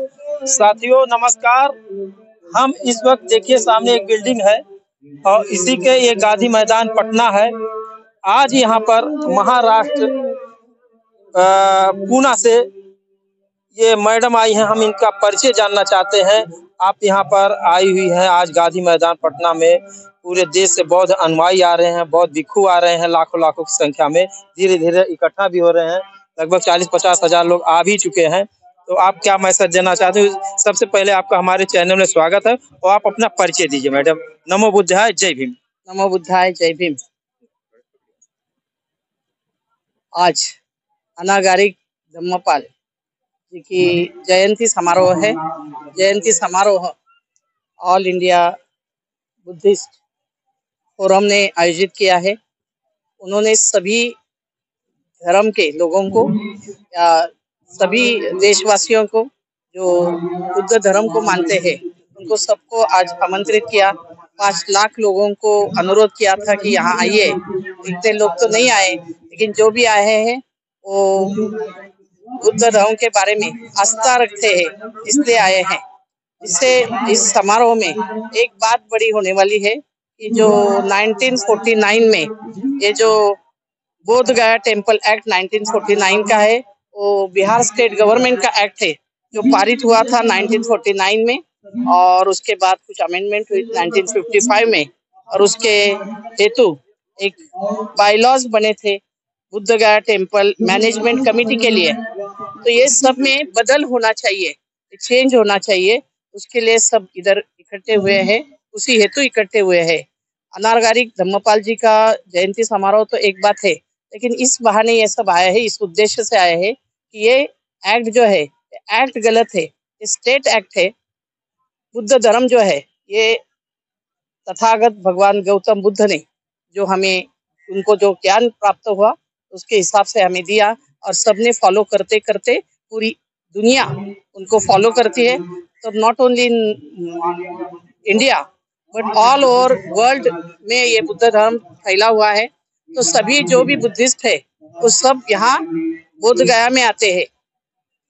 साथियों नमस्कार। हम इस वक्त देखिए सामने एक बिल्डिंग है और इसी के ये गांधी मैदान पटना है। आज यहाँ पर महाराष्ट्र पूना से ये मैडम आई हैं, हम इनका परिचय जानना चाहते हैं। आप यहाँ पर आई हुई हैं आज गांधी मैदान पटना में। पूरे देश से बौद्ध अनुयायी आ रहे हैं, बौद्ध भिक्षु आ रहे हैं, लाखों लाखों की संख्या में धीरे धीरे इकट्ठा भी हो रहे हैं। लगभग 40-50 हजार लोग आ भी चुके हैं। तो आप क्या मैसेज देना चाहते हो? सबसे पहले आपका हमारे चैनल में स्वागत है और आप अपना परिचय दीजिए मैडम। नमो बुद्धाय, जय भीम। नमो बुद्धाय, जय भीम। आज अनागारिक धम्मपाल जी की जयंती समारोह है। जयंती समारोह ऑल इंडिया बुद्धिस्ट फोरम ने आयोजित किया है। उन्होंने सभी धर्म के लोगों को या सभी देशवासियों को जो बुद्ध धर्म को मानते हैं उनको सबको आज आमंत्रित किया। 5 लाख लोगों को अनुरोध किया था कि यहाँ आइए। इतने लोग तो नहीं आए, लेकिन जो भी आए हैं वो बुद्ध धर्म के बारे में आस्था रखते हैं, इसलिए आए हैं। इससे इस समारोह में एक बात बड़ी होने वाली है कि जो 1949 में ये जो बोध गया टेम्पल एक्ट 1949 का है, वो बिहार स्टेट गवर्नमेंट का एक्ट है जो पारित हुआ था 1949 में, और उसके बाद कुछ अमेंडमेंट हुई 1955 में, और उसके हेतु एक बायलॉज बने थे बुद्ध गया टेम्पल मैनेजमेंट कमेटी के लिए। तो ये सब में बदल होना चाहिए, चेंज होना चाहिए। उसके लिए सब इधर इकट्ठे हुए हैं, उसी हेतु इकट्ठे हुए हैं। अनागारिक धम्मपाल जी का जयंती समारोह तो एक बात है, लेकिन इस बहाने ये सब आए हैं, इस उद्देश्य से आए हैं कि ये एक्ट जो है एक्ट गलत है, ये स्टेट एक्ट है। बुद्ध धर्म जो है ये तथागत भगवान गौतम बुद्ध ने जो हमें उनको जो ज्ञान प्राप्त हुआ उसके हिसाब से हमें दिया, और सबने फॉलो करते करते पूरी दुनिया उनको फॉलो करती है। तो not only in India but all over world में ये बुद्ध धर्म फैला हुआ है। तो सभी जो भी बुद्धिस्ट है वो सब यहाँ बोध गया में आते हैं।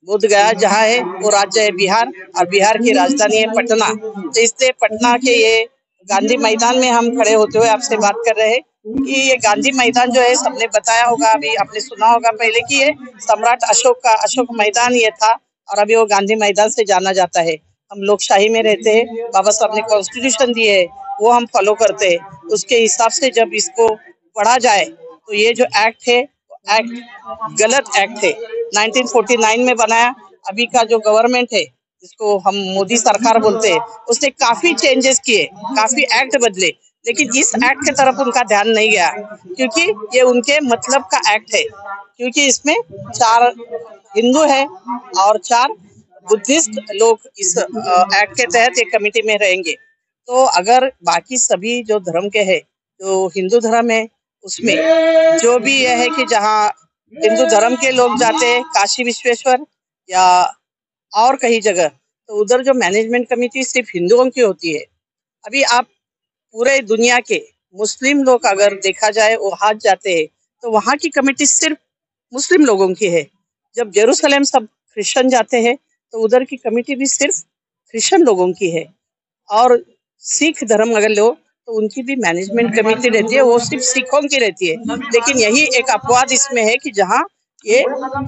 बोध गया जहाँ है वो राज्य है बिहार, और बिहार की राजधानी है पटना। तो इसलिए पटना के ये गांधी मैदान में हम खड़े होते हुए आपसे बात कर रहे हैं कि ये गांधी मैदान जो है, सबने बताया होगा, अभी आपने सुना होगा पहले कि ये सम्राट अशोक का अशोक मैदान ये था, और अभी वो गांधी मैदान से जाना जाता है। हम लोकशाही में रहते हैं, बाबा साहब ने कॉन्स्टिट्यूशन दिए है वो हम फॉलो करते हैं। उसके हिसाब से जब इसको पढ़ा जाए तो ये जो एक्ट है एक्ट गलत एक्ट है, 1949 में बनाया। अभी का जो गवर्नमेंट है जिसको हम मोदी सरकार बोलते हैं, उसने काफी चेंजेस किए, काफी एक्ट बदले, लेकिन इस एक्ट की तरफ उनका ध्यान नहीं गया, क्योंकि ये उनके मतलब का एक्ट है। क्योंकि इसमें 4 हिंदू है और 4 बुद्धिस्ट लोग इस एक्ट के तहत एक कमेटी में रहेंगे। तो अगर बाकी सभी जो धर्म के हैं, जो हिंदू धर्म है उसमें जो भी यह है कि जहाँ हिंदू धर्म के लोग जाते हैं काशी विश्वेश्वर या और कई जगह, तो उधर जो मैनेजमेंट कमेटी सिर्फ हिंदुओं की होती है। अभी आप पूरे दुनिया के मुस्लिम लोग अगर देखा जाए वो हाथ जाते हैं, तो वहाँ की कमेटी सिर्फ मुस्लिम लोगों की है। जब जेरूसलम सब क्रिश्चियन जाते हैं तो उधर की कमेटी भी सिर्फ क्रिश्चियन लोगों की है। और सिख धर्म अगर लो तो उनकी भी मैनेजमेंट कमेटी रहती है, वो सिर्फ सिखों की रहती है। लेकिन यही एक अपवाद इसमें है कि जहाँ ये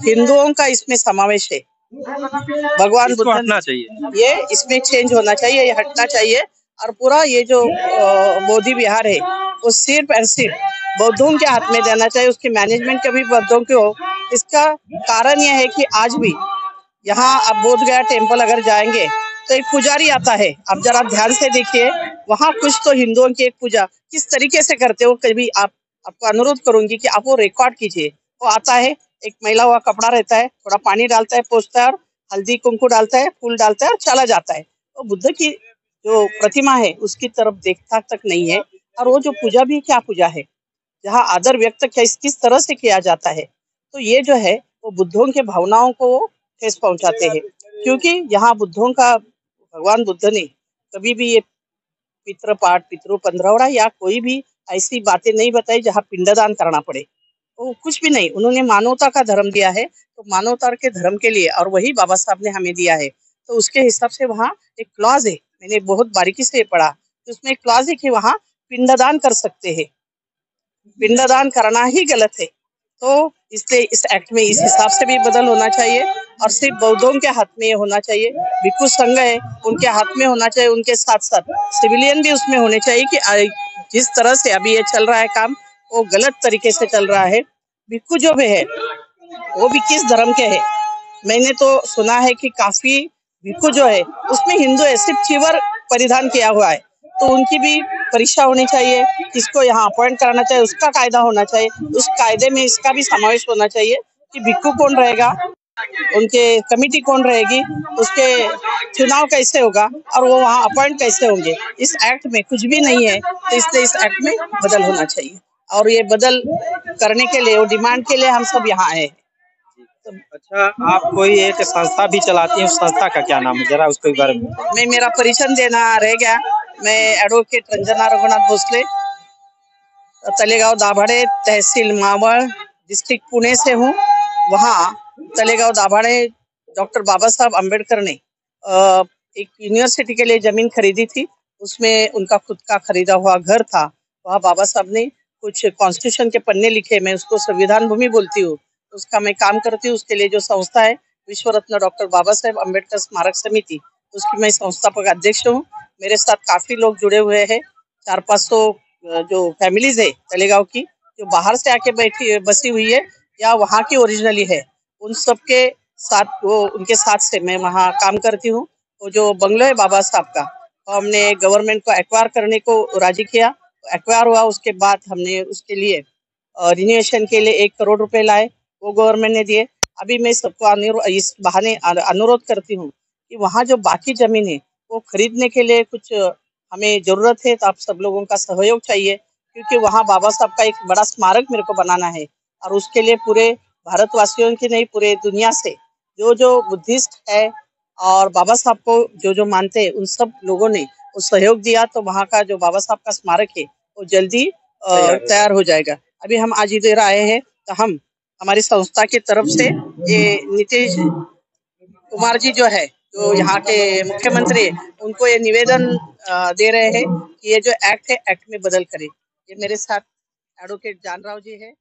हिंदुओं का इसमें समावेश है। भगवान बुद्ध हटना चाहिए, ये इसमें चेंज होना चाहिए, ये हटना चाहिए। और पूरा ये जो बोधि विहार है वो सिर्फ और सिर्फ बौद्धों के हाथ में देना चाहिए, उसकी मैनेजमेंट कभी बौद्धों की हो। इसका कारण यह है कि आज भी यहाँ आप बोध गया टेम्पल अगर जाएंगे तो एक पुजारी आता है, आप जरा ध्यान से देखिए, वहाँ कुछ तो हिंदुओं की एक पूजा किस तरीके से करते हो, कभी आपको अनुरोध करूंगी कि आप वो रिकॉर्ड कीजिए। वो आता है, एक मैला हुआ कपड़ा रहता है, थोड़ा पानी डालता है, पोंछता है, और हल्दी कुंकू डालता है, फूल डालता है और चला जाता है। तो बुद्ध की जो प्रतिमा है उसकी तरफ देखता तक नहीं है। और वो जो पूजा भी क्या पूजा है, जहाँ आदर व्यक्त किस तरह से किया जाता है, तो ये जो है वो बुद्धों के भावनाओं को ठेस पहुंचाते हैं। क्योंकि यहाँ बुद्धों का भगवान बुद्ध ने कभी भी ये पितृपाठ, पितृ पंद्रवड़ा या कोई भी ऐसी बातें नहीं बताई जहाँ पिंडदान करना पड़े। तो कुछ भी नहीं, उन्होंने मानवता का धर्म दिया है। तो मानवता के धर्म के लिए, और वही बाबा साहब ने हमें दिया है। तो उसके हिसाब से वहाँ एक क्लॉज है, मैंने बहुत बारीकी से पढ़ा, तो उसमें एक क्लॉज है कि वहाँ पिंडदान कर सकते हैं। पिंडदान करना ही गलत है, तो इसलिए इस एक्ट में इस हिसाब से भी बदल होना चाहिए और सिर्फ बौद्धों के हाथ में ये होना चाहिए। भिक्षु संघ है उनके हाथ में होना चाहिए, उनके साथ साथ सिविलियन भी उसमें होने चाहिए कि जिस तरह से अभी ये चल रहा है काम वो गलत तरीके से चल रहा है। भिक्षु जो भी है वो भी किस धर्म के है, मैंने तो सुना है कि काफी भिक्षु जो है उसमें हिंदू है, सिर्फ चीवर परिधान किया हुआ है, तो उनकी भी परीक्षा होनी चाहिए, किसको यहाँ अपॉइंट कराना चाहिए उसका कायदा होना चाहिए, उस कायदे में इसका भी समावेश होना चाहिए कि भिक्षु कौन रहेगा, उनके कमेटी कौन रहेगी, उसके चुनाव कैसे होगा और वो वहाँ अपॉइंट कैसे होंगे। इस एक्ट में कुछ भी नहीं है, तो इसलिए इस एक्ट में बदल होना चाहिए और ये बदल करने के लिए वो डिमांड के लिए हम सब यहाँ आए हैं। अच्छा, आप कोई एक संस्था भी चलाती हैं, उस संस्था का क्या नाम है, जरा उसके बारे में बताइए। मैं मेरा परिचय देना रह गया, मैं एडवोकेट रंजना रघुनाथ भोसले, तलेगांव दाभाडे, तहसील मावळ, डिस्ट्रिक्ट पुणे से हूँ। वहाँ तलेगांव दाभाडे डॉक्टर बाबा साहब अम्बेडकर ने एक यूनिवर्सिटी के लिए जमीन खरीदी थी, उसमें उनका खुद का खरीदा हुआ घर था। वहाँ बाबा साहब ने कुछ कॉन्स्टिट्यूशन के पन्ने लिखे, मैं उसको संविधान भूमि बोलती हूँ, उसका मैं काम करती हूँ। उसके लिए जो संस्था है विश्व रत्न डॉक्टर बाबा साहेब अम्बेडकर स्मारक समिति, उसकी मैं संस्थापक अध्यक्ष हूँ। मेरे साथ काफी लोग जुड़े हुए हैं, 400-500 जो फैमिलीज है तलेगांव की, जो बाहर से आके बैठी बसी हुई है या वहाँ की ओरिजिनली है, उन सबके साथ वो उनके साथ से मैं वहाँ काम करती हूँ। वो जो बंगलो है बाबा साहब का, तो हमने गवर्नमेंट को एक्वायर करने को राजी किया, एक्वायर हुआ, उसके बाद हमने उसके लिए रिन्यूएशन के लिए 1 करोड़ रुपए लाए, वो गवर्नमेंट ने दिए। अभी मैं सबको इस बहाने अनुरोध करती हूँ कि वहाँ जो बाकी जमीन है वो खरीदने के लिए कुछ हमें जरूरत है, तो आप सब लोगों का सहयोग चाहिए, क्योंकि वहाँ बाबा साहब का एक बड़ा स्मारक मेरे को बनाना है और उसके लिए पूरे भारतवासियों की नहीं पूरे दुनिया से जो जो बुद्धिस्ट है और बाबा साहब को जो जो मानते हैं उन सब लोगों ने वो सहयोग दिया, तो वहाँ का जो बाबा साहब का स्मारक है वो जल्दी तैयार हो जाएगा। अभी हम आज इधर आए हैं, तो हम हमारी संस्था की तरफ से ये नीतीश कुमार जी जो है, जो यहाँ के मुख्यमंत्री है, उनको ये निवेदन दे रहे हैं कि ये जो एक्ट है एक्ट में बदल करे। ये मेरे साथ एडवोकेट जानराव जी है।